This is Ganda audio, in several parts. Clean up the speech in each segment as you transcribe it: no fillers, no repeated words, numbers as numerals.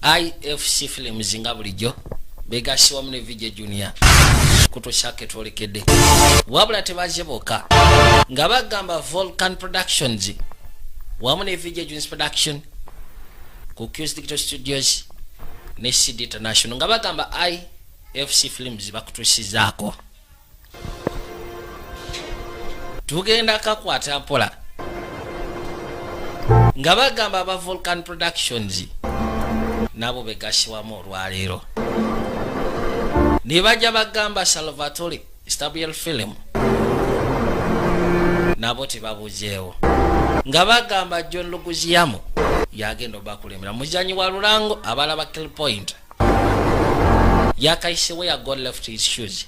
IFC Films nga bulijjo begasiwa mu ne Vijay Junior kutoshake twolekedde wabula tebaje boka nga bagamba Volcan Productions wamu ne Vijay Junior Production ku Q's Digital Studios ne CD International nga bagamba IFC Films bakutushizaako tugenda kakwata mpola nga bagamba aba Volcan Productions nabo begasiwamu olwaleero ne bajja bagamba Salvatore Stable Film nabo tebabuzeewo nga bagamba John Luguziamu yagenda bakulemera muzanyi wa lulango abalaba Kill Point yakaisewo ya God left his shoes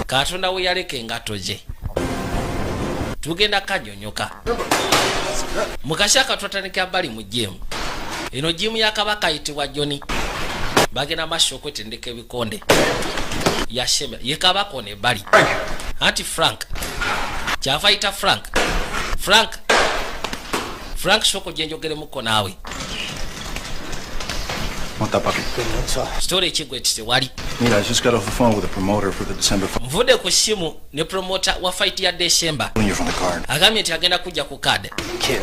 katonda we yaleke engato ze tugenda kanyonyoka mukashaka twatandika bali mu gym eno gym ya kabaka ayitibwa Johnny bagenda masho kwetendeka ebikonde yashema ye kabaka ne bali anti Frank kyafaita Frank shoko jenjogere muko nawe Monta papi. Story chigwetise wali. Mira, I just got off the phone with the promoter for the December fight. Mvude ku simu ne promoter wa fight ya December. When you're from the card. Agamye ati agenda kuja ku card. Kid.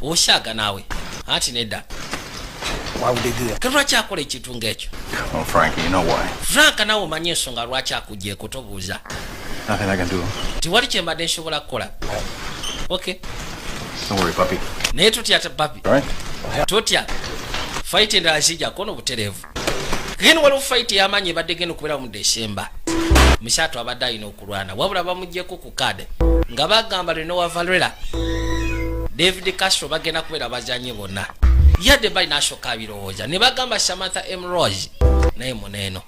Oshaga nawe. Ati nedda. Why would they do that? Kalwa kyakole ekintu ng'ekyo. Oh, Frankie, you know why. Frank nawe omanye ensonga lwaki akujje kutobuuza. Nothing I can do. Tiwali kyembadde nsobola kukola. Okay. Don't worry, puppy. Naye tutya papi. All right? Tutya. Fight endala zijja kono buterevu. Gino waliwo fight yamanyi badde geno kubeera mu December. Mishato abadde alina okulwana. Wabula bamuggyeko ku kade. Nga bagamba Renoa Valera. David Castro bagenda kubeera bazanyi bonna. Yadde bali nashoka birowooza. Ne bagamba Samantha M. Rose. Naye muneeno.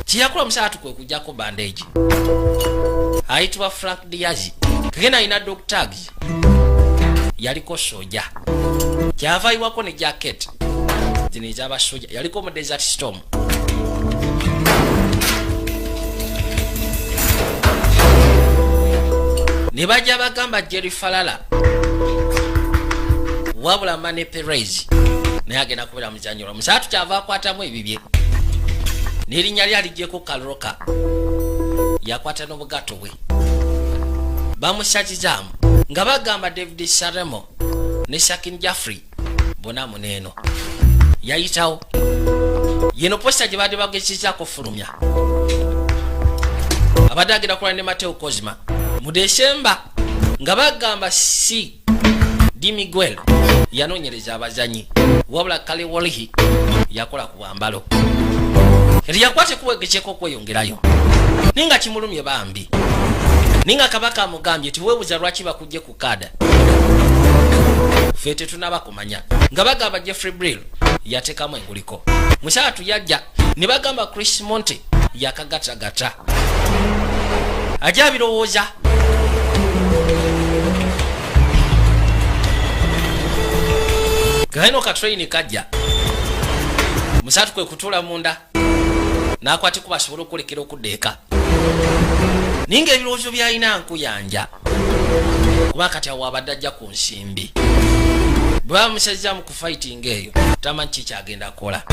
Kiyakola musatu kwe kujjako bandage. Ayitibwa Frank Diaz. Kagenda alina dog tags. Yaliko soja. Kyava iwako ne jacket. Zini zaba soja. Yaliko mu Desert Storm. Ne bajja bagamba Jerry Falala. Wabula Mane Perez. Naye agenda kubeera muzanyo. Musatu kyava akwatamu ebibye. N'erinnya lye alijjeko Kalroka. Yakwata n'obugato bwe. Bamushakizaamu nga bagamba David Saremo ne Shakin Jaffrey bona muneeno yayitawo yeno posta gye badde bagezezaako fulumya abadde agenda kulwana ne Mateo Kozma mu December nga bagamba D. Miguel yanoonyereza abazanyi wabula Kale Wolhi yakola ku bwambalo eri yakwate kuwegekyeko okweyongerayo ninga kimulumye bambi ninga kabaka amugambye tiweebuza lwaki bakujje ku kada fete tunaba kumanya nga bagamba Jeffrey Brill yatekamu enguliko musatu yajja ne bagamba Chris Monte yakagatagata ajja birowooza gaino katraini kajja musatu kwe kutula munda nakwati kubasobola okulekera okuddeeka ninga ebirowoozo byalina nkuyanja kuba kati awo abadde ajja ku nsimbi bwe bamusazizaamu ku fighting eyo tamanyi kikyagenda kola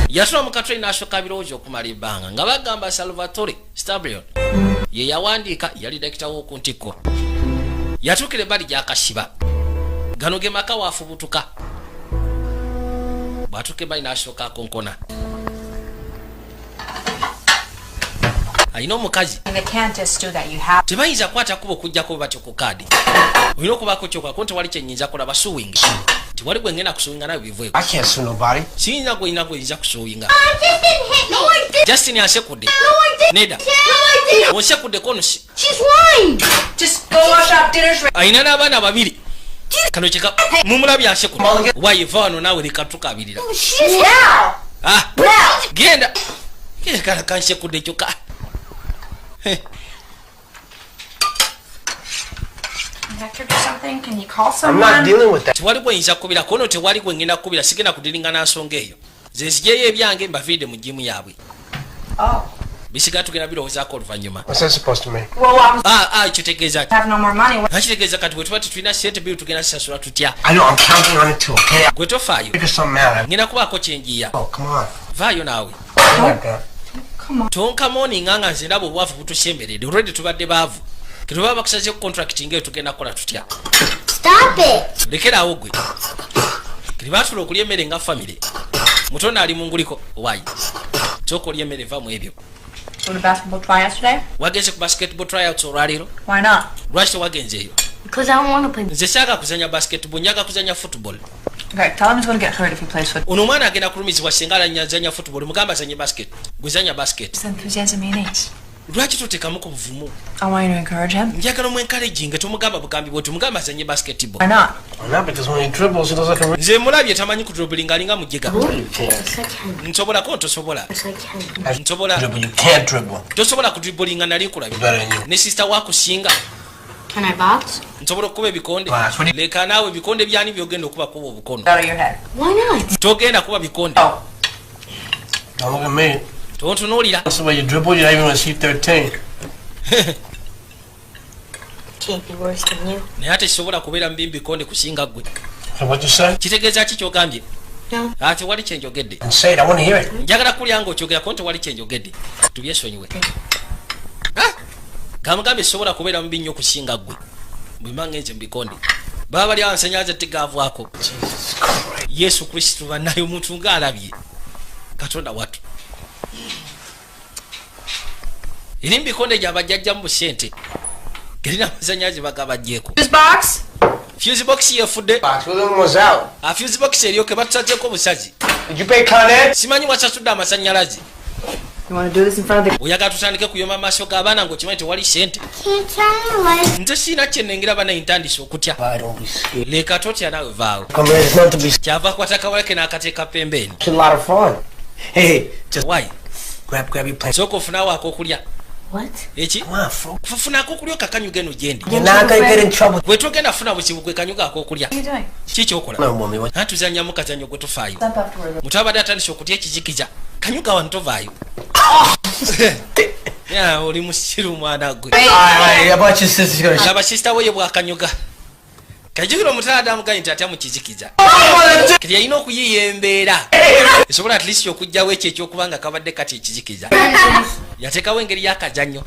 yatula mu katwe n'ashoka birowoozo okumala ebbanga nga bagamba Salvatore Stable ye yawandiika yali dakita w'oku ntikko yatuukira ebbali gy'akasiba gano ge maka waafubutuka bw'atuuka ebbali n'ashoka akonkona ayina omukazi tebayinza kwata kuba okujjako batyo ku kaadi olina okubaako kyokola tewali kyenyinza kola basuwinga tewali gwe ngenda kusuwinga nawe bivueko siyinza gweyina gweyinza kusuwinga Justin asekudde neda onsekudde konosi ayina n'abaana babiri kano kyeka mumulabye asekudde wayeva wano naawe lekatukabirira genda kala kansekudde kyokka Can you call someone? I'm not dealing with that. Tewali gwenyinza kubira kono tewali gwengenda kubira sigenda kudiringa na nsonga eyo. Zezjeyo ebyange mbavide mu jimu yaabwe. bisiga tugenda birowoozaako oluvannyuma. What's that supposed to mean? Well, I was kitegeeza have no more money. kitegeeza kati bwe tuba tetulina sente biri tugenda sasula tutya. I know, I'm counting on it too, okay? Gwe tofaayo Figure something out. ngenda kubaako kyenjiya. Oh, come on. Vaayo naawe Like that. tonka moninga nga nze ndaba obwavu butusemberedde olwedde tubadde baavu ketubaba bakusazeku contract ngaeyo tugenda kukola tutya. Stop it! lekeraawo gwe kati baatula okulya emmere nga famire mutonda ali munguliko wayi sooka olya emmere va mu ebyo. Go to basketball try yesterday? wagenze ku basketball tryouts olwaleero? Why not? lwaki tewagenzeeyo? Because I don't want to play. nze saaga kuzanya basketball njaga kuzanya football. Okay, tell him he's going to get hurt if he plays football. ono omwana agenda kulumizibwa singa alanyazanya football mugamba azanye basket gwezanya basket. It's the enthusiasm he needs. lwaki totekamu ku buvumu? I want you to encourage him. njagala omwencouraging tomugamba bugambi bwe tumugamba azanye basketball. Why not? Why not? Because when he dribbles, he does like a... nze mulabye tamanyi kudrobulinga alinga mujega. Yes, I can. nsobolako ntosobola? Yes, I can. nsobola Dribble, you can't dribble. tosobola kudribulinga nali nkulabye Better than you. ne sista wakusinga Can I box? nsobola okukuba ebikonde. Class, what do leka naawe ebikonde byani byogenda okuba kuba obukono. Out of your head. Why not? togenda kuba bikonde. Oh. Don't look at me. tontunuulira. That's the way you dribble, you're not even going to see 13. Can't be worse than you. naye ate kisobola kubeera mu bikonde kusinga ggwe. So what you say? kitegeeza ki kyogambye? No. tewali kyenjogedde. And say it, I want to hear it. njagala kulya nga okyogerako tewali kyenjogedde tubyesonyiwe. gamugambye sobola kubeera mubi nnyo okusinga ggwe bwemba ngenze mu bikonde baba bali abansanyaza tegaavaako. yesu kristo bannayo omuntu ng'alabye katonda watu eri mu bikonde gyabajjajjamu busente gerina amasanyazi bagabajjeeko. This box? fuse box yefudde. Box, what them was out. fuse box eryoke batusazeeko busazi. Did you pay Con Ed? simanyi wasasudde amasanyalazi. You want to do this in front of the... oyagala tutandike kuyoma maaso g'abaana ng'okimanyi tewali sente. Can't tell me like... nze siina kyennengera banaye ntandise okutya. Why don't be scared? leka totya naawe vaawo. Come here, it's not to be scared. kyava kwata kawaleke n'akateeka pembeeni. It's a lot of fun. Hey, just wayi grab your plate. sooka ofunawo akokulya. What? eki Come on, fool. funa akokulya okakanyuga eno gyendi. You're not going to get in trouble. bwe togenda funa buzibu gwe kanyuga akokulya. What are you doing? ki kyokola? No, mommy, what? tuzannyamu kazannyo gwe tofaayo. Step up to where the... mutu abadde atandise okutya ekizikiza kanyuga wano tovaayo. ya oli musiru mwana gwe. All right, how about your sister's going to... laba sisita we ye bwakanyuga kajukira omutala amugaye nti atya mukizikiza kati yalina okuyiiya embeera esobola at least okugjawo ekyo ekyokubanga kabadde kati ekizikiza. yateekawo engeri y'akazannyo.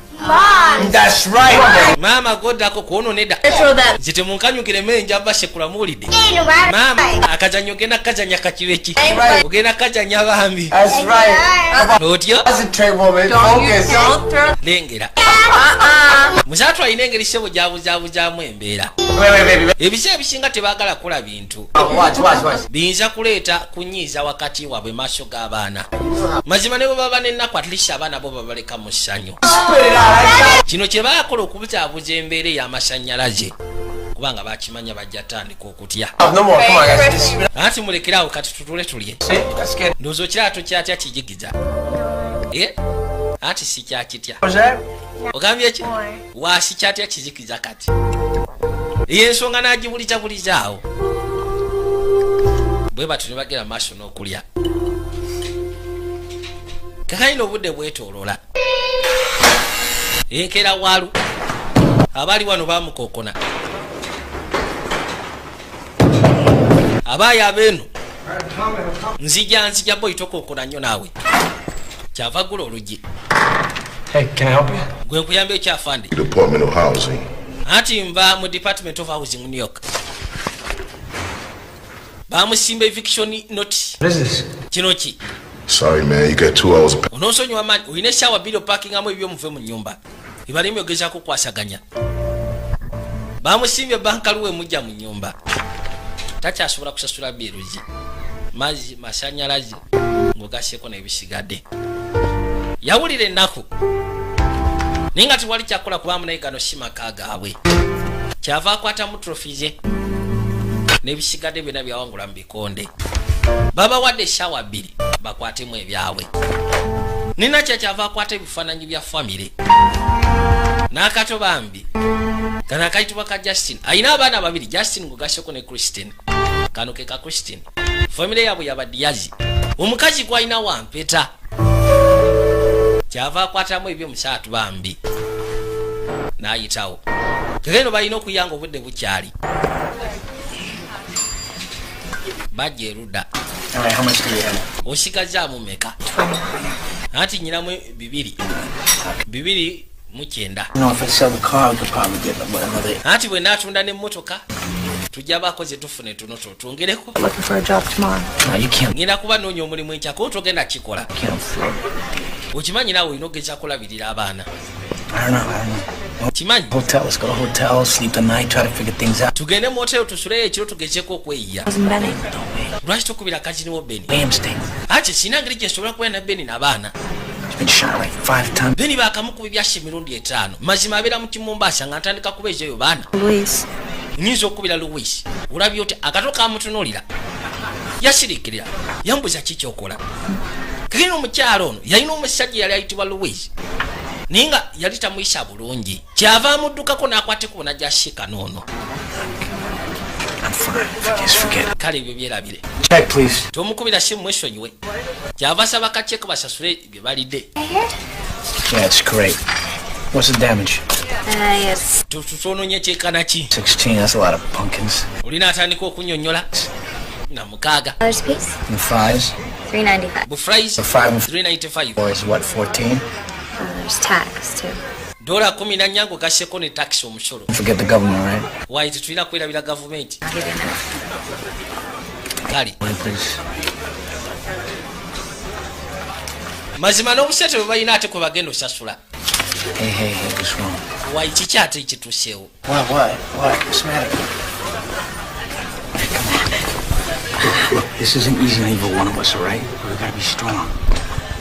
That's right. maama goddako kwononedda Throw that... nti temunkanyukiremu enjaba sekulamuwulidde. maama akazannyo ogenda kazanya kakibeki ogenda kazanya bambi That's right. otyo Concentrate, woman. Focus. Don't throw... lengera musaatu alina engeri sebo gyabuzaabuzamu embeera. Wait. ebiseera ebisinga tebaagala kukola bintu Watch. biyinza kuleeta kunyiiza wakati waabwe maaso g'abaana. mazima ne bwe baba n'ennaku atlist abaana bo babaleka mu ssanyu. kino kye baakola okubuzaabuza embeera ey'amasannyalaze kubanga bakimanya bajja tandika okutya. No more. Come on, guys. Just... anti mulekerawo kati tutule tulye. See? Let's get... ndowooza okirato kyatya kijigiza anti si kyakitya. What's that? ogambye ki waasi kyatya kizikiza kati ey'ensonga n'agibulizabulizaawo bwe batu ne bagera maaso n'okulya. kakanyina obudde bwetoolola enkeera waalu abaali wano bamukokona abaayi abeenu nzija boyi tokokona nnyo naawe kyava gula oluggi. Hey, can I help you? gwe nkuyamba ekyafande. Department of Housing. anti nva mu department of housing New York. bamusimba eviction notice. What is this? kino ki? Sorry, man. You got 2 hours of... onoosonyiwa maani olina essaawa bbiri opakingamu ebyomuve mu nnyumba ebalimu ogezaako kukwasaganya. bamusimbye bankaluwe mujja mu nnyumba takyasobola kusasula biruzi mazzi masanyalazi ng'ogaseeko n'ebisigadde. yawulira ennaku naye nga tewali kyakola kubamu naye gano si maka gaabwe. kyava akwatamu trofize n'ebisigadde byonna byawangula mu bikonde. babawadde essaawa 2 bakwatemu ebyabwe. nina kyakyava akwata ebifaananyi bya famire n'akato bambi kano akayitibwa ka Justin. alina abaana 2 Justin ng'ogaseko ne Christine. kano ke ka Christine famire yaabwe yabadiyazi. omukazi gwalina wampeta kyava akwatamu ebyomusatu bambi n'ayitawo. Kegeno balina okuyanga obudde bukyali. Bajja erudda. Osigazaamu meka? Anti nyinamu 209. Anti bwe naatunda n'emmotoka tujja bakoze tufune tuno twongereko. Ngenda kuba noonya omulimu enkyako togenda kikola. Okimanyi naawe olina okugeza kulabirira abaana. Kimanyi? Let's go to hotel, sleep the night, try to figure things out. Tugende mu hotel tusuleyo ekiro tugezeko okweyiya. Lwaki tokubira kaziniwo Beni? Ati sina ngeri gye nsobola kubeera na Beni n'abaana. Been shot like 5 times. Beni bakamukuba ebyashe emirundi 5. Mazima abeera mu Mombasa nga ntandika kubeeza eyo baana. Nyinza okubira Louis. Olabye oti akato kamutunuulira. Yasirikirira. Yambuza kikyokola. Kagino omukyalo ono yalina omusajja yali ayitibwa Louis. Ninga yali tamuyisa bulungi. Kyava amuddukako n'akwateko n'ajashika noono. Kale ebyo byerabire. Check, please. Tomukubira simu mwesonyiwe. Kyava saba kacheeko basasule bye balidde. Yeah, it's great. What's the damage? Yes. Tutononye kyekana ki? 16, that's a lot of pumpkins. Olina atandika okunyonnyola. Na mukaaga. Piece? And fries? $3.95. Bu fries The 5 $3.95. or is what, 14? There's tax too. Dola 14 gasseko ne tax omusolo. Forget the government, right? White tulina kwerabira government. Kali. Please. Mazima n'obusete bwe balina ate kwe bagenda osasula. Hey, what's wrong? White kiki ate kituuseewo? What? What's the matter? Hey, come on. Look, this isn't easy on either one of us, all right? We gotta be strong.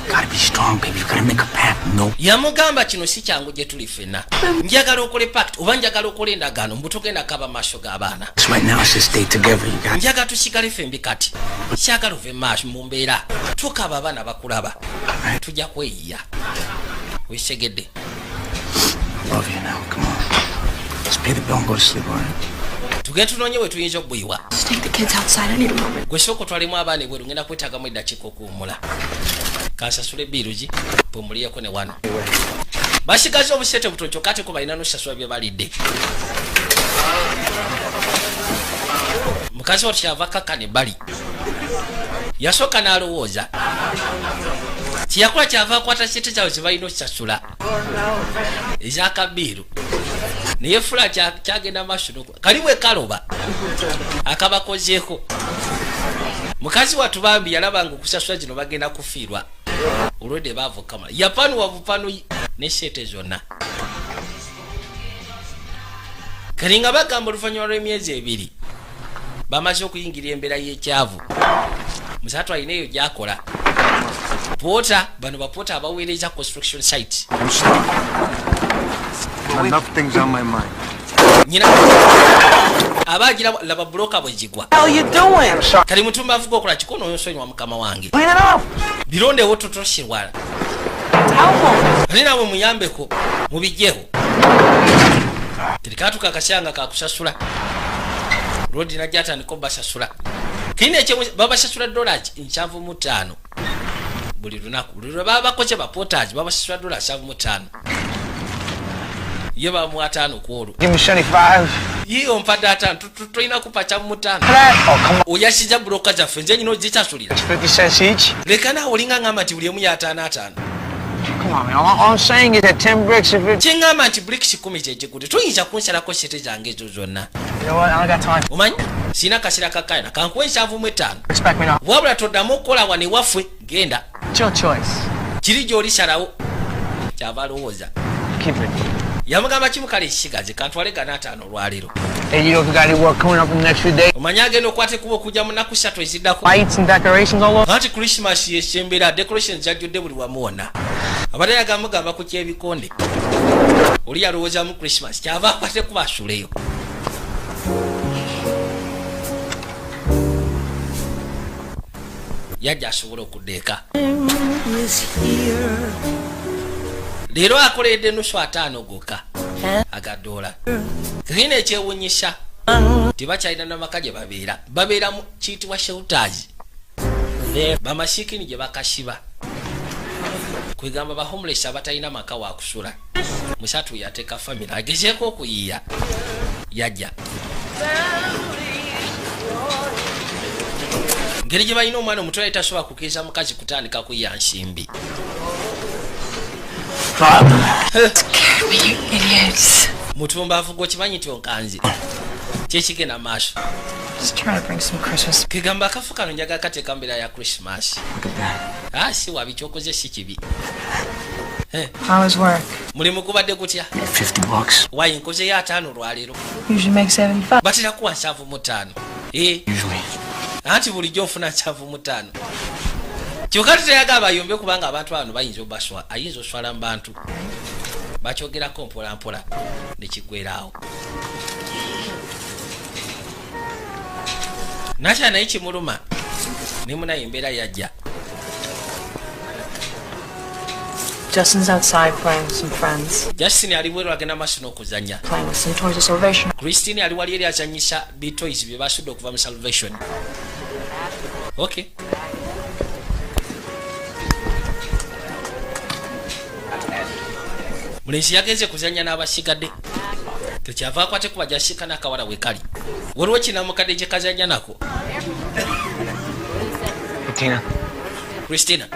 Gotta be strong, baby. You gotta make a pact. No. Yamugamba kino si kyangu gye tuli ffenna. Njagala okole pact oba njagala okole endagaano mbu togenda kaba maaso g'abaana. Right now, let's just stay together. You got. Njagala tusigale ffembi kati. Kyagala ove maaso mu mbeera. Tukaba abaana bakulaba. Tujja kweyiya. Weesegedde. Love you now. Come on. Let's pay the bill and go to sleep, all right? Tugenda tunoonye we tuyinza okubuyiwa. Just take the kids outside. I need a moment. Gwe sooka otwalemu abaana ebweru ngenda kwetaagamu eddakiika okuwummula. Kansasule biirugi bwemuliyeko ne wano. Basigaze obusete butono kyokka ate ko balina n'osasula bye balidde. Mukazi wattu kyava kakkane bali. Yasooka n'alowooza. Kiyakola kyava akwata sente zaabwe ze balina osasula. Ez'akabiiru. Naye fula kyagenda maaso n'okuba. Kalimu ekaloba. Akabakozeeko. Mukazi wattu bambi yalabanga okusasula gino bagenda kufiirwa. Olwedde baava kamala. Yapanuwa bupanu n'esente zonna. Kali nga bagamba oluvannyuma lw'emyezi 2 bamaze okuyingira embeera y'ekyavu. Musatu alina eyo gy'akola. Poota bano bapoota abaweereza construction site. Enough things on my mind. Nyina abagira laba bloka bwejigwa. How you doing? Kali mutumba avuga okola kikono yonsonyi mukama wange. Clean it up. Bironde wototoshirwala. Alina we muyambeko mubijjeho. Tirikatu kakashanga kakusasula. Rodi na jata niko basasula. Kine eche baba sasula $7.5 buli lunaku. Baba koche bapotaji baba sasula $7.5. Ye ba mu 5 kwolu. Give me 75. Yiyo mpada 5 tutoina kupacha mu 5. Oh, come on. Oyashiza broka za fenje nyino zichasulira. 50 cents each. Lekana olinga ngama nti buli emu ya 5. Come on, man. All I'm saying is that 10 bricks if it. Chingama nti bricks 10 jeje kuti tuyinza kunsala ko sete zange zo zonna. You know what? I don't got time. Omanyi sina kasira kakaina kankwesha avumu 5. Expect me now. Wabula todamu kola wani wafwe genda. It's your choice. Kiri gyoli salawo. Kyabalowooza. Keep it. Yamugamba kimukale kishigaze kantwale gana 5 olwaliro. Hey, you know if you got any work coming up in the next few days? Omanyi agenda okwate kuba okujja mu nnaku 3 eziddako. Lights and decorations all over. Anti Christmas yesembera decorations zajjudde buli wamu wonna. Abadde yagamba ku kyebikonde. Oli yalowooza mu Christmas kyava akwate kuba asuleyo. Yajja asobola okuddeeka. Leero akoledde nusu 5 gokka $1. Kina ekyewunyisa tebakyalina n'amaka gye babeera mu kiyitibwa shelters. Bamasiikini gye bakasiba kwegamba ba homeless abatalina maka wa kusula. Musatu yateeka family agezeeko okuyiya yajja ngeri gye balina omwana omuto yali tasobola kukkiriza mukazi kutandika kuyiya nsimbi. Mutumba avuga kimanyi nti onkanzi kyekigenda maaso. Just trying to bring some Christmas. Kigamba akafu kano njaga kateeka mbeera ya Christmas. Si wabi kyokoze si kibi. How is work? Mulimu gubadde gutya? $50. Wayi nkoze ya 5 lwaleero. Usually make 75. Batera kuwa 75. Usually. Anti bulijjo ofuna 75. Kyokka teteyagamba ayombe kubanga abantu bano bayinza obaswa. Ayinza oswala mu bantu. Bakyogerako mpola mpola nekigwerawo. Nacha naye kimuluma ne munaye embeera yajja. Justin's outside playing with some friends. Justin ali bweru agenda maaso n'okuzannya. Playing with some toys of Salvation. Christine ali wali eri azannyisa bitoys bye basudde okuva mu Salvation. Okay. Mulenzi yagenze kuzannya n'abasigadde. Tekyava akwate kuba jasika n'akawala we kali. Waliwo kinamukadde gye kazannya nako. Christina.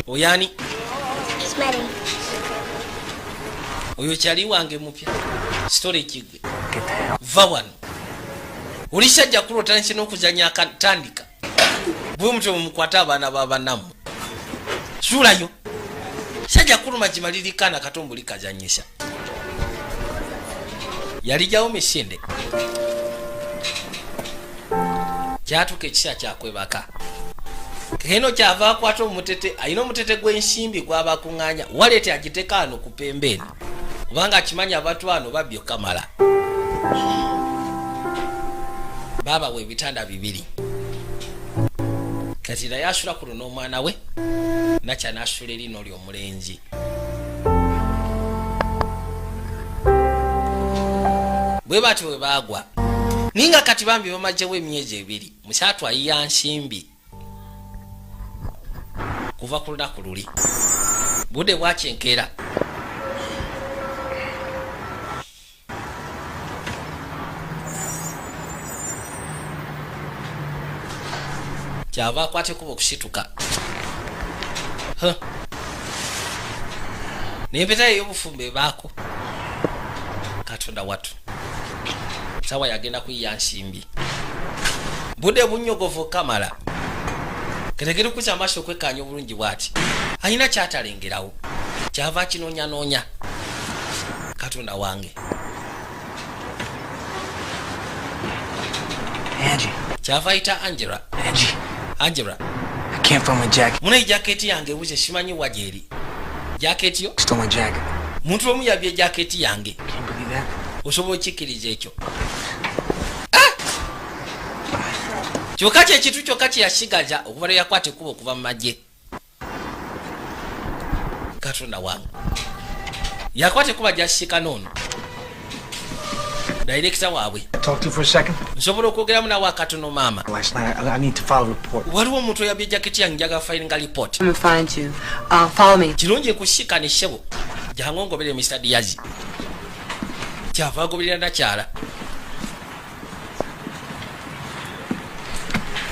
Oyani? Smelly. Oyo kyali wange mupya. Story kigwe. Va wano. Ulisajja kulota nsi n'okuzannya akatandika. Bwe mutwe mumukwata abaana b'abanamu. Sulayo. Sajja kuluma kimalirikana katombuli kazanyisa. Yalijawo misinde. Kyatuka ekisa kyakwebaka. Keno kyava akwata omutete, ayina omutete gw'ensimbi gw'abakuŋŋaanya. Waleete agiteeka ano ku pembeni. Kubanga akimanya abantu ano babbyo kamala. Baba we bitanda 2. Kati naye asula kuno n'omwana we. Nacha nasula erino ly'omulenzi. Bwe bati we baagwa. Ninga kati bambi bamagyewo emyezi 2. Musatu ayiya nsimbi. Kuva ku lunaku luli. Budde bwakyenkera. Kyava akwate kuba okusituka. Nempeta ey'obufumbo baako. Katonda watu. Sawa yagenda kuyiya nsimbi. Budde bunyogovu kamala. Ketegere kuza amaaso kwekkaanya obulungi bw'ati. Ayina kyatalengerawo. Kyava kinoonya. Katonda wange. Angie. Kyava ayita Angela. Angela. I can't find my jacket. Munayi jaketi yange ebuze simanyi wagyeri. Jaketi yo? Stole my jacket. Muntu omu yabye jaketi yange. Can't believe that. Osobola okikkiriza ekyo. Kyokka kyekitu kyokka kyeyasigaza okuva lwe yakwata ekkubo okuva mu magye. Katonda wange. Yakwata ekkuba gyasika n'ono. Director waabwe. Talk to you for a second. Nsobola okwogeramu nawe akatono maama. Last night I need to file a report. Waliwo omuntu yabye jaketi yange njaga filinga report. I'm gonna find you. Follow me. Kirungi kusika ne ssebo. Jangu ngobere Mr. Diaz. Kyava agoberera nakyala.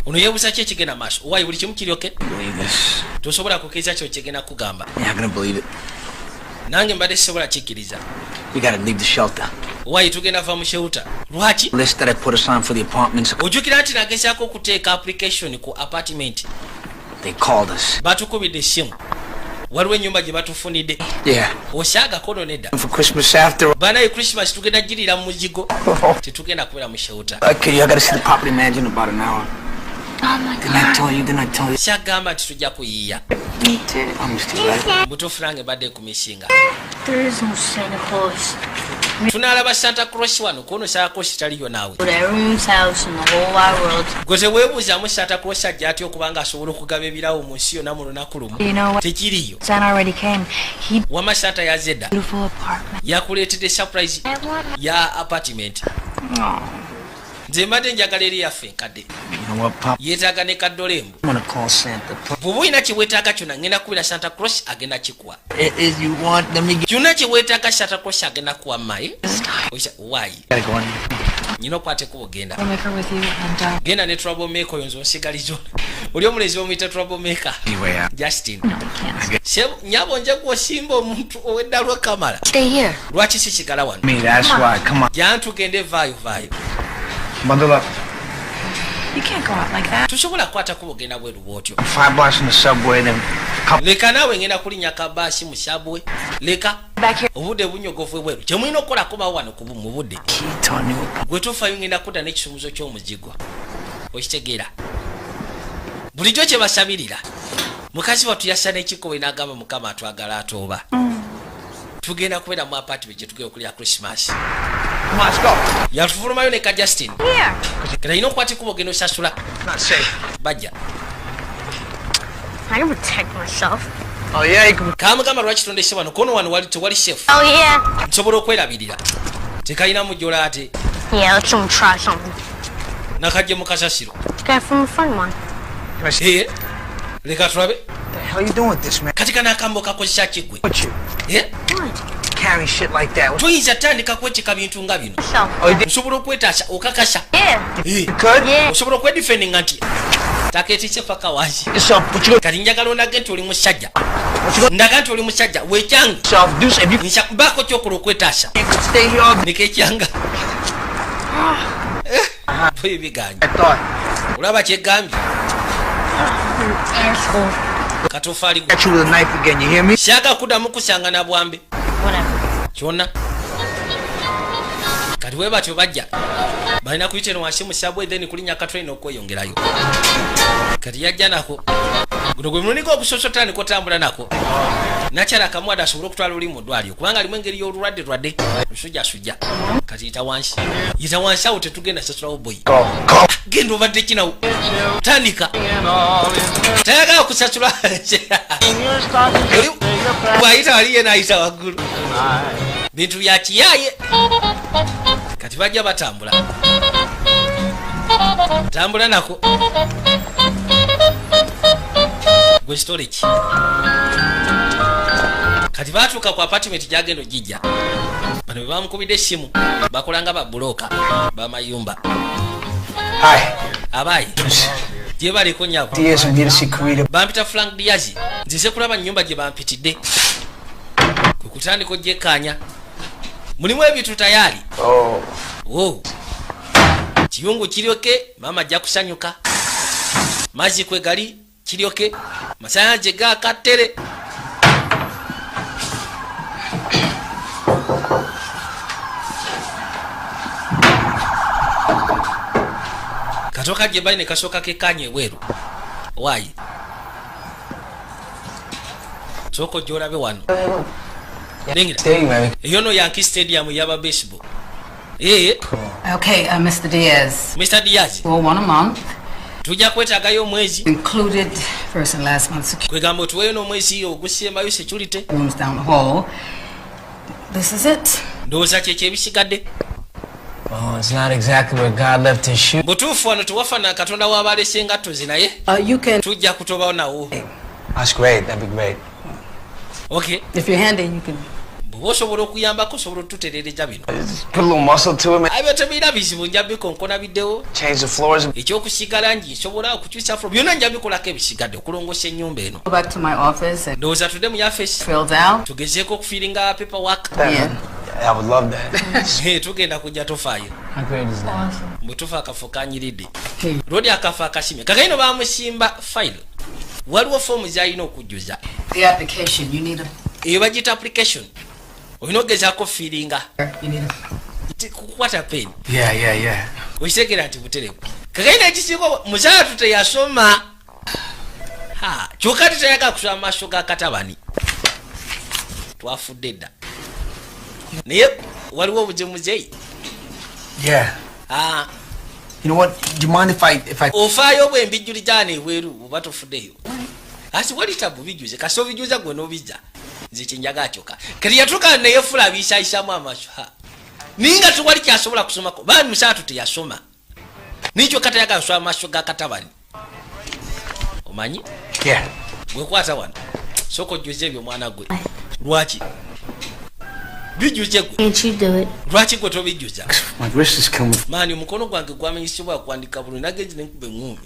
Ono yebuuza ki ekigenda maaso. Owayi buli kimu kiri okay? Believe this. Tosobola kukkiriza kyo kigenda kugamba. You're not gonna believe it. Nange mbadde sisobola kikkiriza. We gotta leave the shelter. Owayi tugenda va mu shelter. Lwaki? List that I put us on for the apartments. Ojjukira nti nagezaako okuteeka application ku apartment. They called us. Batukubidde essimu. Waliwo ennyumba gye batufunidde. Yeah. Osaaga kono nedda. For Christmas after. Banaye Christmas tugenda girira mu muzigo. Tetugenda kubeera mu shelter. Okay, I gotta see the property manager in about an hour. Oh my Didn't I tell you? Didn't I tell you? Kyagamba nti tujja kuyiiya. Me too. I'm still right. Mutuufu nange badde ku misinga. There is no Santa Claus. Tunaalaba Santa Claus wano kuno Santa Claus taliyo naawe. But everyone's house in the whole wide world. Gwe teweebuuzaamu Santa Claus ajja atya okubanga asobola okugaba ebirawo mu nsi yonna mu lunaku lumu. You know what? Tekiriyo. Santa already came. He Wama Santa yazedda. beautiful apartment. Yakuleetedde surprise ya apartment. Oh. nze mbadde njagala eri yaffe enkadde yeetaaga ne kaddolembu bw'oba olina kyeweetaaga kyonna ngenda kubira Santa Claus agenda kikuwa kyonna kyeweetaaga Santa Claus agenda kuwa mayi waayi nyina okwate kuba ogenda genda ne troublemaker oyo nze onsigalizo oli omulezi omuyita troublemaker Justin nyabo nja kuosimba omuntu owedda lwekamala lwaki si kigala wano jantugende vaayo tusobola kukwata kuba ogenda bweru bwotyo leka naawe ngenda kulinnya kabaasi mu subway leka obudde bunyogovu bweru kyemulina okukolako bawo wano mu budde gwe tofayo ngenda kudda n'ekisumuzo ky'omuzigwa okitegeera bulijjo kye basabirira mukazi wattu yassa n'ekikowe n'agamba mukama atwagala atooba tugenda kubeera mu apartment gyetugenda okulya Christmas yatufulumayo ne ka Justin kera ina okwata kuba ogenda osasula bajja I can protect myself. kamugamba lwaki tondese wano kono wano wali tewali chef nsobola okwerabirira tekalina mujjola ate Let's try something. nakajje mu kasasiro Guy from a friend of mine. leka tulabe What the hell you doing with this, man? kati kanakambo kakozesa kigwe What you carry shit like that? tuyinza tandika kwetika bintu nga bino nsobola okwetaasa okakasa osobola okwedifendinga nti taketise paka wansi kati njagala onage nti oli musajja ndaga nti oli musajja wekyange nshakubako kyokola okwetaasa nikekyanga bwebiganja olaba kyegambye katofaali shaka kuddamu kusanga na bwambe kyonna kati we batyo bajja balina kuyita eno wansi mu subway then kulinnya akatrain okweyongerayo kati yajja nako guno gwe mulundi ogusosotani kotambula nako nakyala akamwada asobole okutwala oli mu ddwaliro kubanga alimu engeri y'olulwadde lusujjasujja kati yita wansi awo tetugenda sasulawo boyi genda obadde kinawo tandika tayagala okusasula bwayita waliye nayita waggulu bintu byakiyaye kati bajja batambula tambula nako gwe storage kati batuuka ku apartment gyagenda ogijja bano bebamukubidde essimu bakolanga babuloka bamayumba abayi gye baliko nyabo bampita Frank Diaz nzize kulaba nnyumba gye bampitidde kwe kutandika ogyekkaanya mulimu ebintu tayali kiyungu kiryoke mama ajja kusanyuka mazzi kwe gali kiryoke masanyalaze gakattere katoka gye bali ne kasooka kekkanya ebweru waayi sooka ojja olabe wano eyo no Yankee Stadium yaba baseball Okay, Mr. Diaz. Mr. Diaz. For 1 month. Tujja kwetagayo omwezi. Included first and last month security. Kwegamba tuweyo n'omwezi ogusembayo security. Rooms down the hall. This is it. Ndowooza kyekyo ebisigadde. Oh, it's not exactly where God left his shoe. Butuufu wano tewafana Katonda w'abalese engatto ze naye. You can. Tujja kutobawo nawo. That's great. That'd be great. Okay. If you're handy, you can. Osobola okuyambako osobola otutereereza bino Put a little muscle to it, man. abyo tebiina bizibu nja bikonkona biddewo Change the floors. ekyokusiga langi nsobola okukyusa flo byonna nja bikolako ebisigadde okulongosa ennyumba eno Go back to my office and ndowooza tudde mu yafesi filled out. tugezeeko okufiiringa paperwork Yeah. I would love that. tugenda kujja tofaayo How great is that? bwe tufa akafo kanyiridde lodi akafo akasimye kakaino bamusimba file waliwo foomu zalina okujjuza The application, you need eyo bagita application olina ogezaako fiiringa you need kukwata peni Yeah. okitegera nti buterebu kakaina ekisinga mukyala tuteyasoma kyokka tutayagala kusoma maaso ga katabani twafudde dda naye waliwo obujemuzeyi Yeah. You know what? Do you mind if I ofaayo bwembijjuli gyana ebweru oba tofuddeyo ati walitabu bijuze kasi obijuza gwe n'obijja nze kyenjaga kyokka kati yatuuka neyefula abiisaayisamu amaaso ninga tewali kyasobola kusomako baani mukyala tuteyasoma Nicho katayaga swa amasho ga katabani. Omanyi? Yeah. Gwe kwata wana. Soko juje byo mwana gwe. Lwaki? Bijuje gwe. Can't you do it? Lwaki gwe tobijuza? My wrist is killing me. Mani mukono gwange gwamenyisibwa kwandika bulungi nageji nenkube ngumi.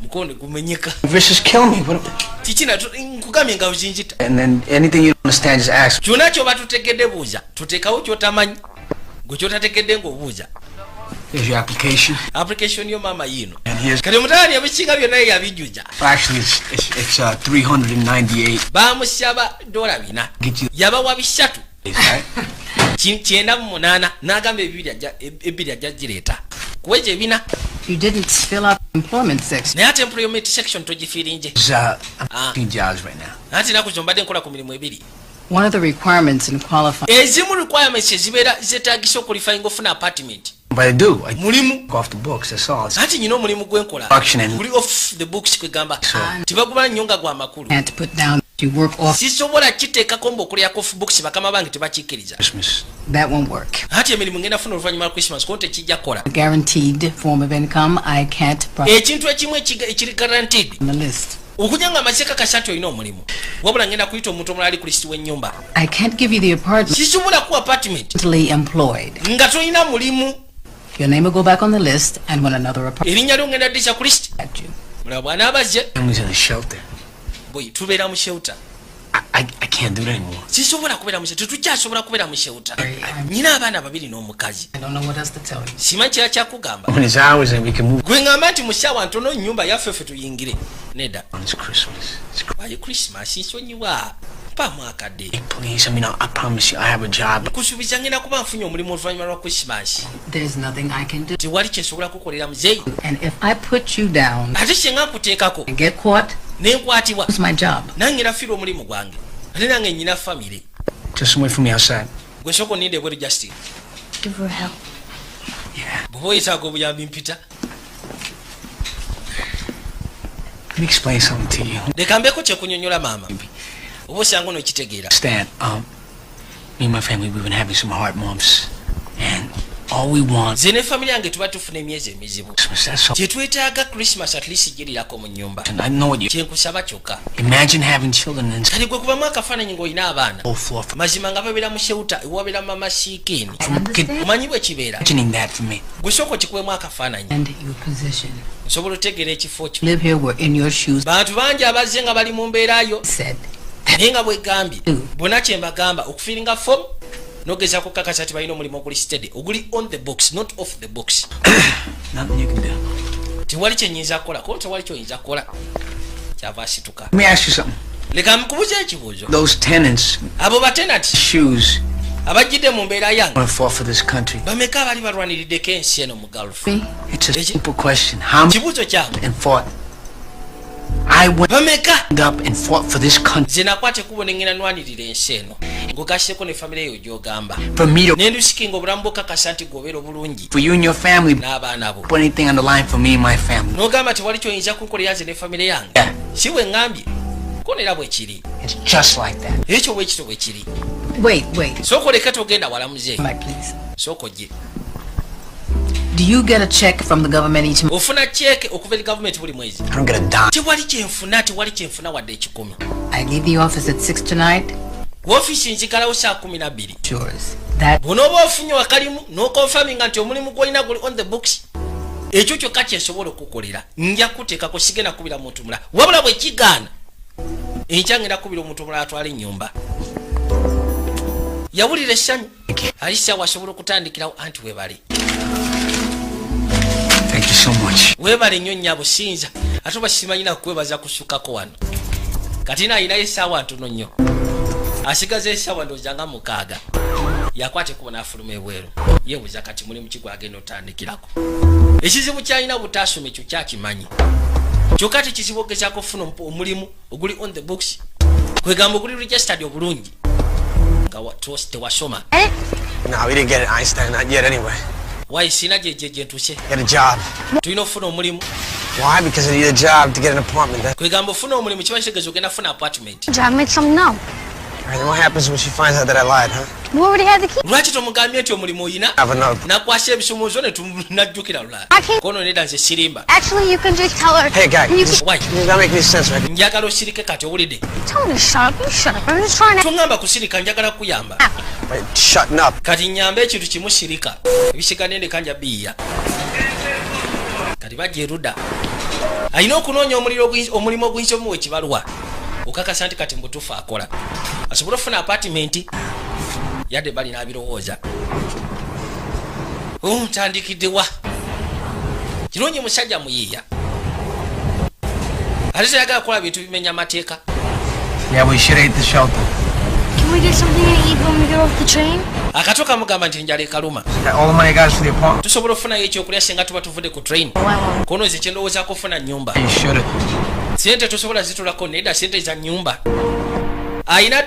Mukono gumenyeka. My wrist is killing me. Tichina nkugamye nga uzinjita. And then anything you don't understand, just ask. Kyona kyo batutegedde buuza. Tutekawo kyotamanyi. Gwe kyotategedde ng'obuuza. Here's your application. Application yo mama yino. And here's. Kati omutani yabikinga byonna yabijuja. Actually, it's 398. Bamusaba $4. Get you. Yabawa bisatu. Right? Kyenda mu 8 n'agamba ebiri ajja gireeta. Kuweje ebina. You didn't fill out the employment section. Naye ate employment section togifiirinje. I'm doing jobs right now. Anti naku zombadde nkola ku mirimu ebiri. One of the requirements in qualifying. Ezimu requirements ezibeera zeetaagisa okulifying ofuna apartment. But I do. I Mulimu. go off the books, that's all. Anti nyina omulimu gwenkola. Guli off the books kwegamba. Tibaguma nnyo nga gwa makulu. And to put down you work off. Sisobola kiteekako mbokulyako off books bakama bange tebakikkiriza. Christmas. That won't work. Ati emirimu ngenda funa oluvannyuma lwa Christmas konti tekijja kukola. A guaranteed form of income I can't Ekintu ekimu ekiri guaranteed. on the list. Okujja nga amaseeka kasatu olina omulimu. Wabula ngenda kuyita omuntu omulala ali ku lisiti w'ennyumba. I can't give you the apartment. Sisobola ku apartment. Employed. Nga tolina mulimu. Your name will go back on the list, and when another apartment Erinnya lyo ngenda ddisa ku lisiti. at you. Mulaba bwana abazze. Family's in a shelter. Boy, tubeera mu shelter. I can't do that anymore. Sisobola kubeera mu shelter. Tetukyasobola kubeera mu shelter. Nyina abaana babiri n'omukazi. I don't know what else to tell you. Simanyi kira kyakugamba. When it's ours and we can move. Gwe ngamba nti mu ssaawa ntono nnyumba yaffe ffe tuyingire. Nedda. It's Christmas. Wayi Christmas nsonyiwa. Mpaamu akadde. Hey, please, I promise you, I have a job. Kusuubiza ngenda kuba nfunye omulimu oluvannyuma lwa Christmas. There's nothing I can do. Tewali kyensobola kukolera muzeeyi. And if I put you down Ate kyenga nkuteekako. and get caught, Nenkwatibwa. it's my job. Nange nafiira omulimu gwange. Ate nange nnyina famire. Just wait for me outside. Gwe sooka onninde ebweru Justin. Give her help. Yeah. Bw'oba oyetaaga obuyambi mpita. Let me explain something to you. Leka mbeeko kyekunyonnyola maama. Oba osanga onokitegeera. Stan, me and my family, we've been having some hard months. And all we want Nze ne famire yange tuba tufuna emyezi emizibu. Christmas, that's all. Kye twetaaga Christmas at least girirako mu nnyumba. And I know what you Kyenkusaba kyokka. imagine having children and Kale gwe kubamu akafaananyi ng'olina abaana. whole floor for Mazima nga babeera mu shewuta ewabeera mama siikini. Understand? Omanyi bwe kibeera. imagining that for me. Gwe sooka okikuwemu akafaananyi. And your position. Nsobola otegeera ekifo kyo. Live here, we're in your shoes. Bantu bangi abazze nga bali mu mbeerayo. Said. Naye nga bwegambye bonna kye mbagamba okufiiringa fomu n'ogezaako okukakasa nti balina omulimu oguli steady oguli on the books not off the books. Nothing you can do. Tewali kyenyinza kukola ko tewali kyoyinza kukola kyava asituka. Let me ask you something. Leka nkubuuza ekibuuzo. Those tenants, Abo batenati shoes, abajjidde mu mbeera yange want to fall for this country. bameka abali balwaniriddeko ensi eno mu Gulf. It's a simple question. How many Kibuuzo kyange and fought? I went bameka up and fought for this country. nze nakwata ekkubo ne ngenda nwanirira ensi eno ng'ogasseko ne famire eyo gy'ogamba For me to, ne ndusikinga obulamu bwokakasa nti gwobeera obulungi for you and your family, n'abaana bo. put anything on the line for me and my family. N'ogamba tewali kyoyinza kunkolera nze ne famire yange. Yeah, Si bwe ŋŋambye konera bwe kiri it's just like that. ekyo bwe kito bwe kiri. Wait. Sooka oleke togenda wala muzeeyi. Come back, please. Sooka ojje. Do you get a check from the government each month? Ofuna cheeke okuva eri gavumenti buli mwezi. I don't get a dime. Tewali kyenfuna wadde ekikumi. I leave the office at 6 tonight. Woofiisi nzigalawo saa 12. Yours. That Bw'onooba ofunye wakalimu n'okonfaminga nti omulimu gw'olina guli on the books. Ekyo kyokka kyensobola okukolera. Nja kuteekako sigenda kubira muntu mulala. Wabula bwe kigaana. Enkya ngenda kubira omuntu omulala atwala ennyumba. Yawulira essanyu. Alisia wasobola okutandikirawo anti weebale. Thank you so much. Weebale nnyo nnyabo sinza. Ate oba simanyina kukwebaza kusukako wano. Kati naayinayo essaawa ntono nnyo. Asigaza essaawa ndowooza nga 6. Yakwata ekkubo n'afuluma ebweru. Yeebuuza kati mulimu ki gwagenda otandikirako. Ekizibu ky'alina butaasoma ekyo kyakimanyi. Kyokka tekizibu ogezaako okufuna omulimu oguli on the books. Kwegamba oguli registered obulungi. Nga tewasoma. No, we didn't get it Einstein, not yet anyway. Why sina gye ntuse? Get a job. Tulina ofuna omulimu. Why? Because I need a job to get an apartment. Kwegamba ofuna omulimu kiba kitegeeza ogenda funa apartment. Job, make some no. Alright, then what happens when she finds out that I lied, huh? We already had the key. lwaki tomugambye nti omulimu oyina Have another. nakwasa ebisumuuzo najjukira lulala kono neda nze sirimba Actually, you can just tell her. Hey, guy. You This Why? doesn't make any sense, right? njagala osirike kati owulidde tell me to shut up. You shut up. I'm just trying to. toŋŋamba kusirika njagala kuyamba Wait, shutting up. kati nyambe ekintu kimu sirika ebisigadde ndekanja biiya kati bajja erudda alina okunoonya omulimu oguyinza omuwa ekibalwa okakasa nti kati mubutuufu akola asobole okufuna apatimenti yadde balina abirowooza ntandikiddewa kirungi musajja muyiiya ate teyagala kukola bintu bimenya amateeka Yeah, we should eat the shelter. Can we get something to eat when we get off the train? akato kamugamba nti njala ekaluma All the money guys for the apartment. tusobola okufunayo ekyokulya singa tuba tuvudde ku train kono ze kyendowoozaako okufuna nnyumba You should have. sente tosobola zitulako nedda sente za nnyumba ayina